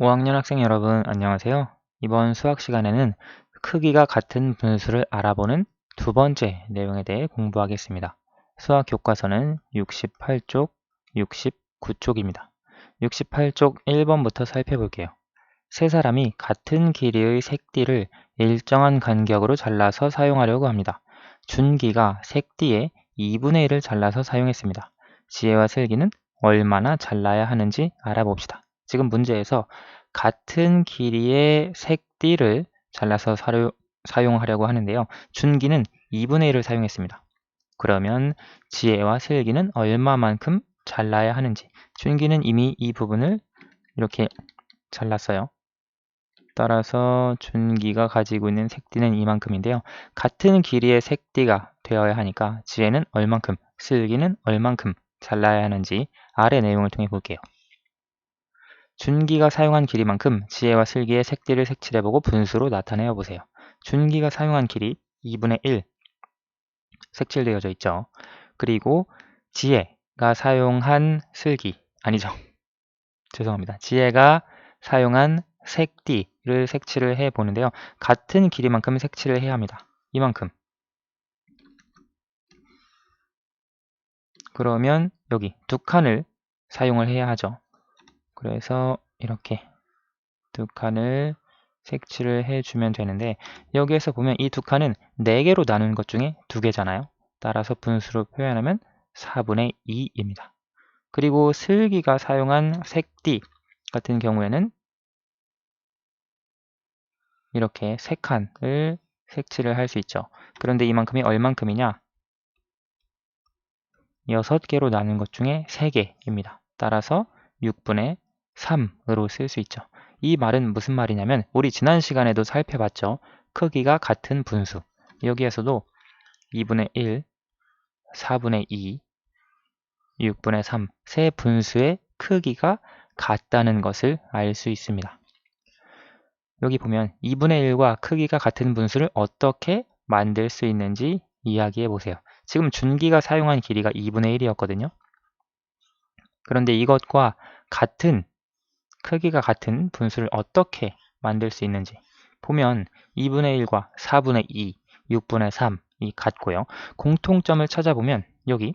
5학년 학생 여러분, 안녕하세요. 이번 수학 시간에는 크기가 같은 분수를 알아보는 두 번째 내용에 대해 공부하겠습니다. 수학 교과서는 68쪽, 69쪽입니다. 68쪽 1번부터 살펴볼게요. 세 사람이 같은 길이의 색띠를 일정한 간격으로 잘라서 사용하려고 합니다. 준기가 색띠의 2분의 1을 잘라서 사용했습니다. 지혜와 슬기는 얼마나 잘라야 하는지 알아봅시다. 지금 문제에서 같은 길이의 색띠를 잘라서 사용하려고 하는데요. 준기는 2분의 1을 사용했습니다. 그러면 지혜와 슬기는 얼마만큼 잘라야 하는지, 준기는 이미 이 부분을 이렇게 잘랐어요. 따라서 준기가 가지고 있는 색띠는 이만큼인데요. 같은 길이의 색띠가 되어야 하니까 지혜는 얼만큼, 슬기는 얼만큼 잘라야 하는지 아래 내용을 통해 볼게요. 준기가 사용한 길이만큼 지혜와 슬기의 색띠를 색칠해보고 분수로 나타내어 보세요. 준기가 사용한 길이 2분의 1 색칠되어져 있죠. 그리고 지혜가 사용한 죄송합니다. 지혜가 사용한 색띠를 색칠을 해 보는데요. 같은 길이만큼 색칠을 해야 합니다. 이만큼. 그러면 여기 두 칸을 사용을 해야 하죠. 그래서 이렇게 두 칸을 색칠을 해주면 되는데 여기에서 보면 이 두 칸은 4개로 나눈 것 중에 2개잖아요. 따라서 분수로 표현하면 4분의 2입니다. 그리고 슬기가 사용한 색띠 같은 경우에는 이렇게 3칸을 색칠을 할 수 있죠. 그런데 이만큼이 얼만큼이냐? 6개로 나눈 것 중에 3개입니다. 따라서 6분의 3으로 쓸 수 있죠. 이 말은 무슨 말이냐면 우리 지난 시간에도 살펴봤죠. 크기가 같은 분수. 여기에서도 2분의 1, 4분의 2, 6분의 3, 세 분수의 크기가 같다는 것을 알 수 있습니다. 여기 보면 2분의 1과 크기가 같은 분수를 어떻게 만들 수 있는지 이야기해 보세요. 지금 준기가 사용한 길이가 2분의 1이었거든요. 그런데 이것과 같은 크기가 같은 분수를 어떻게 만들 수 있는지 보면 2분의 1과 4분의 2, 6분의 3이 같고요. 공통점을 찾아보면 여기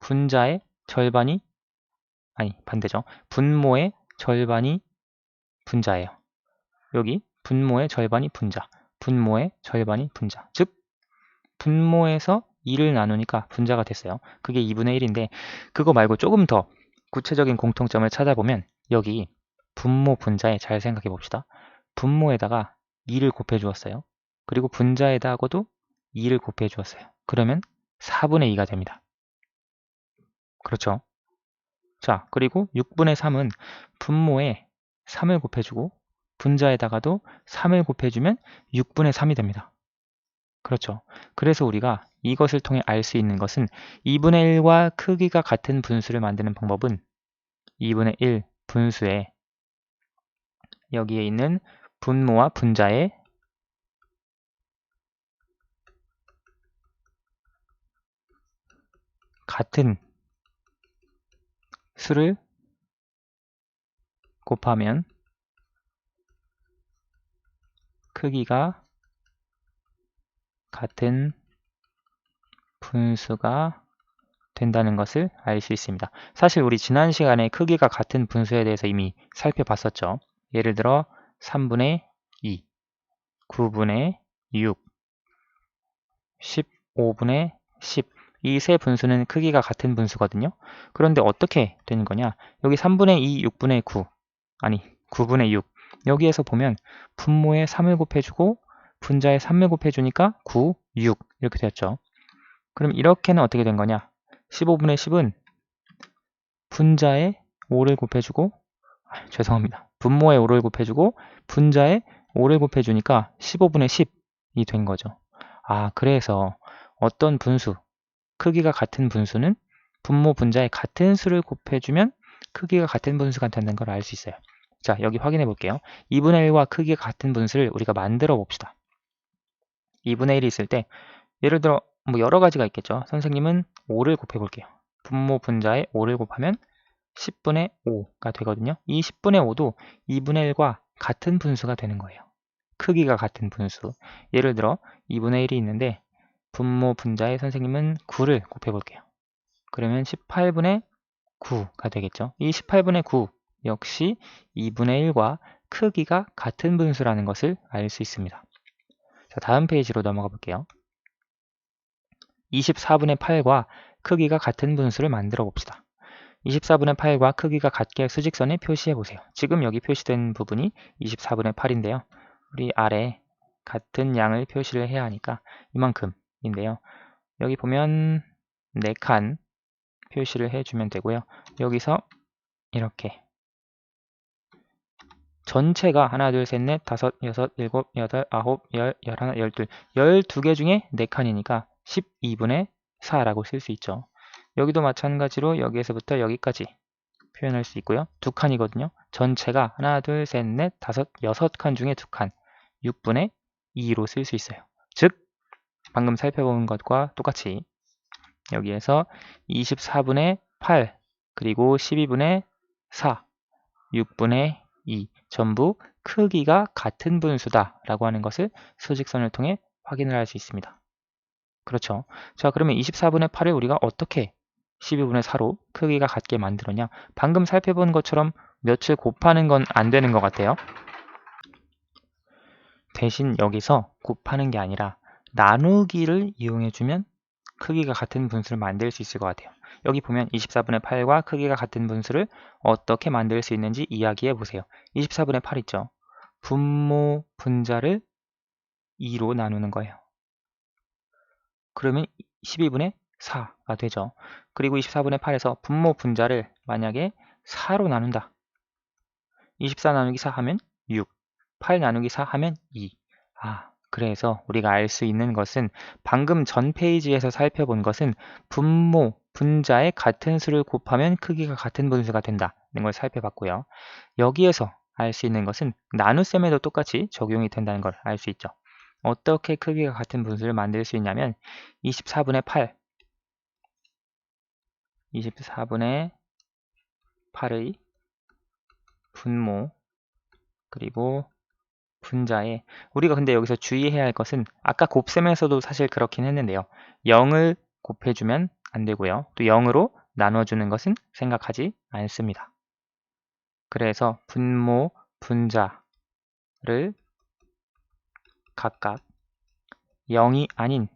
분자의 절반이 반대죠. 분모의 절반이 분자예요. 여기 분모의 절반이 분자, 분모의 절반이 분자. 즉 분모에서 2를 나누니까 분자가 됐어요. 그게 2분의 1인데 그거 말고 조금 더 구체적인 공통점을 찾아보면 여기 분모 분자에 잘 생각해 봅시다. 분모에다가 2를 곱해 주었어요. 그리고 분자에다가도 2를 곱해 주었어요. 그러면 4분의 2가 됩니다. 그렇죠? 자, 그리고 6분의 3은 분모에 3을 곱해주고 분자에다가도 3을 곱해주면 6분의 3이 됩니다. 그렇죠. 그래서 우리가 이것을 통해 알 수 있는 것은 2분의 1과 크기가 같은 분수를 만드는 방법은 2분의 1 분수에 여기에 있는 분모와 분자의 같은 수를 곱하면 크기가 같은 분수가 된다는 것을 알 수 있습니다. 사실 우리 지난 시간에 크기가 같은 분수에 대해서 이미 살펴봤었죠. 예를 들어 3분의 2, 9분의 6, 15분의 10. 이 세 분수는 크기가 같은 분수거든요. 그런데 어떻게 되는 거냐? 여기 3분의 2, 6분의 9, 9분의 6. 여기에서 보면 분모에 3을 곱해주고 분자에 3을 곱해주니까 9, 6 이렇게 되었죠. 그럼 이렇게는 어떻게 된 거냐? 15분의 10은 분자에 5를 곱해주고 죄송합니다. 분모에 5를 곱해주고 분자에 5를 곱해주니까 15분의 10이 된 거죠. 그래서 어떤 분수, 크기가 같은 분수는 분모 분자에 같은 수를 곱해주면 크기가 같은 분수가 된다는 걸 알 수 있어요. 자, 여기 확인해 볼게요. 2분의 1과 크기가 같은 분수를 우리가 만들어 봅시다. 2분의 1이 있을 때 예를 들어 여러 가지가 있겠죠. 선생님은 5를 곱해 볼게요. 분모 분자에 5를 곱하면 10분의 5가 되거든요. 이 10분의 5도 2분의 1과 같은 분수가 되는 거예요. 크기가 같은 분수. 예를 들어 2분의 1이 있는데 분모 분자에 선생님은 9를 곱해볼게요. 그러면 18분의 9가 되겠죠. 이 18분의 9 역시 2분의 1과 크기가 같은 분수라는 것을 알 수 있습니다. 자, 다음 페이지로 넘어가 볼게요. 24분의 8과 크기가 같은 분수를 만들어 봅시다. 24분의 8과 크기가 같게 수직선에 표시해 보세요. 지금 여기 표시된 부분이 24분의 8인데요. 우리 아래 같은 양을 표시를 해야 하니까 이만큼인데요. 여기 보면 4칸 표시를 해주면 되고요. 여기서 이렇게 전체가 하나, 둘, 셋, 넷, 다섯, 여섯, 일곱, 여덟, 아홉, 열, 열하나, 열둘, 12개 중에 4칸이니까 12분의 4라고 쓸 수 있죠. 여기도 마찬가지로 여기에서부터 여기까지 표현할 수 있고요. 2칸이거든요. 전체가 하나, 둘, 셋, 넷, 다섯, 6칸 중에 2칸, 6분의 2로 쓸 수 있어요. 즉, 방금 살펴본 것과 똑같이 여기에서 24분의 8, 그리고 12분의 4, 6분의 2 전부 크기가 같은 분수다 라고 하는 것을 수직선을 통해 확인을 할 수 있습니다. 그렇죠. 자, 그러면 24분의 8을 우리가 어떻게 12분의 4로 크기가 같게 만들었냐? 방금 살펴본 것처럼 몇을 곱하는 건 안 되는 것 같아요. 대신 여기서 곱하는 게 아니라 나누기를 이용해주면 크기가 같은 분수를 만들 수 있을 것 같아요. 여기 보면 24분의 8과 크기가 같은 분수를 어떻게 만들 수 있는지 이야기해 보세요. 24분의 8 있죠? 분모 분자를 2로 나누는 거예요. 그러면 12분의 4가 되죠. 그리고 24분의 8에서 분모 분자를 만약에 4로 나눈다. 24 나누기 4 하면 6, 8 나누기 4 하면 2. 그래서 우리가 알 수 있는 것은 방금 전 페이지에서 살펴본 것은 분모, 분자의 같은 수를 곱하면 크기가 같은 분수가 된다는 걸 살펴봤고요. 여기에서 알 수 있는 것은 나눗셈에도 똑같이 적용이 된다는 걸 알 수 있죠. 어떻게 크기가 같은 분수를 만들 수 있냐면 24분의 8, 24분의 8의 분모 그리고 분자에 우리가 근데 여기서 주의해야 할 것은 아까 곱셈에서도 사실 그렇긴 했는데요. 0을 곱해주면 안 되고요. 또 0으로 나눠주는 것은 생각하지 않습니다. 그래서 분모, 분자를 각각 0이 아닌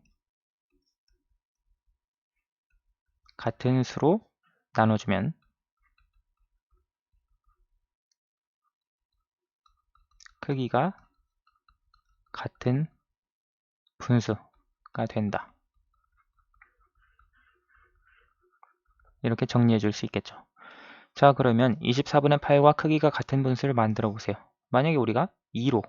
같은 수로 나눠주면 크기가 같은 분수가 된다. 이렇게 정리해 줄 수 있겠죠. 자, 그러면 24분의 8과 크기가 같은 분수를 만들어 보세요. 만약에 우리가 2로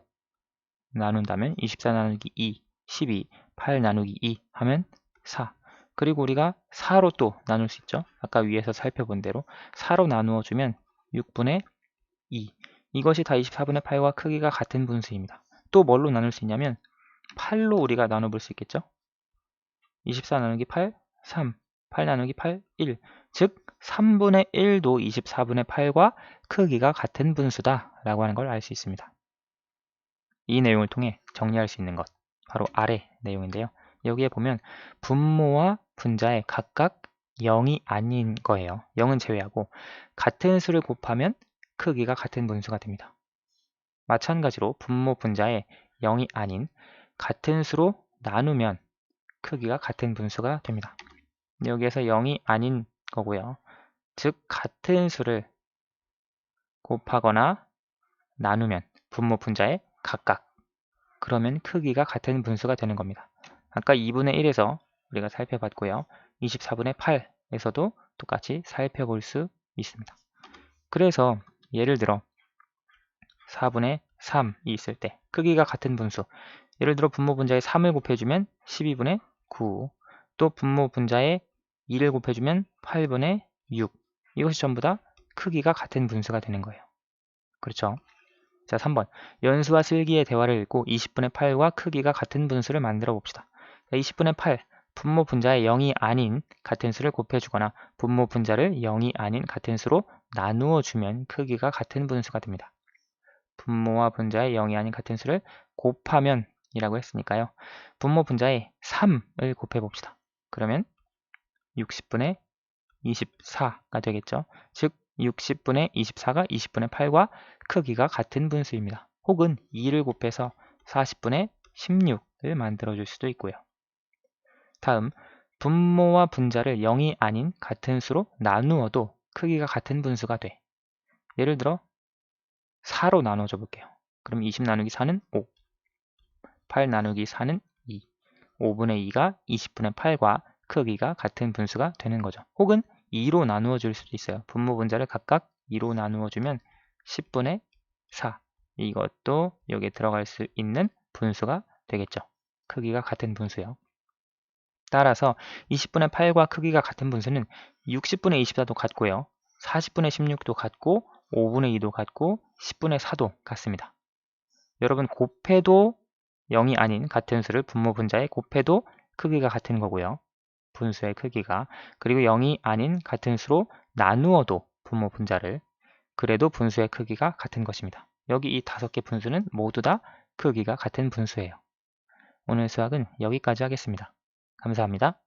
나눈다면 24 나누기 2, 12, 8 나누기 2 하면 4. 그리고 우리가 4로 또 나눌 수 있죠. 아까 위에서 살펴본 대로 4로 나누어 주면 6분의 2. 이것이 다 24분의 8과 크기가 같은 분수입니다. 또 뭘로 나눌 수 있냐면 8로 우리가 나눠볼 수 있겠죠. 24 나누기 8, 3. 8 나누기 8, 1. 즉 3분의 1도 24분의 8과 크기가 같은 분수다 라고 하는 걸 알 수 있습니다. 이 내용을 통해 정리할 수 있는 것, 바로 아래 내용인데요. 여기에 보면 분모와 분자에 각각 0이 아닌 거예요. 0은 제외하고 같은 수를 곱하면 크기가 같은 분수가 됩니다. 마찬가지로 분모, 분자에 0이 아닌 같은 수로 나누면 크기가 같은 분수가 됩니다. 여기에서 0이 아닌 거고요. 즉 같은 수를 곱하거나 나누면 분모, 분자에 각각 그러면 크기가 같은 분수가 되는 겁니다. 아까 2분의 1에서 우리가 살펴봤고요. 24분의 8에서도 똑같이 살펴볼 수 있습니다. 그래서 예를 들어 4분의 3이 있을 때 크기가 같은 분수, 예를 들어 분모 분자에 3을 곱해주면 12분의 9, 또 분모 분자에 2를 곱해주면 8분의 6. 이것이 전부 다 크기가 같은 분수가 되는 거예요. 그렇죠? 자, 3번. 연수와 슬기의 대화를 읽고 20분의 8과 크기가 같은 분수를 만들어 봅시다. 자, 20분의 8. 분모 분자에 0이 아닌 같은 수를 곱해주거나 분모 분자를 0이 아닌 같은 수로 나누어 주면 크기가 같은 분수가 됩니다. 분모와 분자의 0이 아닌 같은 수를 곱하면 이라고 했으니까요. 분모 분자의 3을 곱해 봅시다. 그러면 60분의 24가 되겠죠. 즉 60분의 24가 20분의 8과 크기가 같은 분수입니다. 혹은 2를 곱해서 40분의 16을 만들어줄 수도 있고요. 다음, 분모와 분자를 0이 아닌 같은 수로 나누어도 크기가 같은 분수가 돼. 예를 들어 4로 나눠줘 볼게요. 그럼 20 나누기 4는 5, 8 나누기 4는 2, 5분의 2가 20분의 8과 크기가 같은 분수가 되는 거죠. 혹은 2로 나누어 줄 수도 있어요. 분모 분자를 각각 2로 나누어 주면 10분의 4, 이것도 여기에 들어갈 수 있는 분수가 되겠죠. 크기가 같은 분수요. 따라서 20분의 8과 크기가 같은 분수는 60분의 24도 같고요. 40분의 16도 같고 5분의 2도 같고 10분의 4도 같습니다. 여러분 곱해도 0이 아닌 같은 수를 분모 분자에 곱해도 크기가 같은 거고요. 분수의 크기가. 그리고 0이 아닌 같은 수로 나누어도 분모 분자를 그래도 분수의 크기가 같은 것입니다. 여기 이 5개 분수는 모두 다 크기가 같은 분수예요. 오늘 수학은 여기까지 하겠습니다. 감사합니다.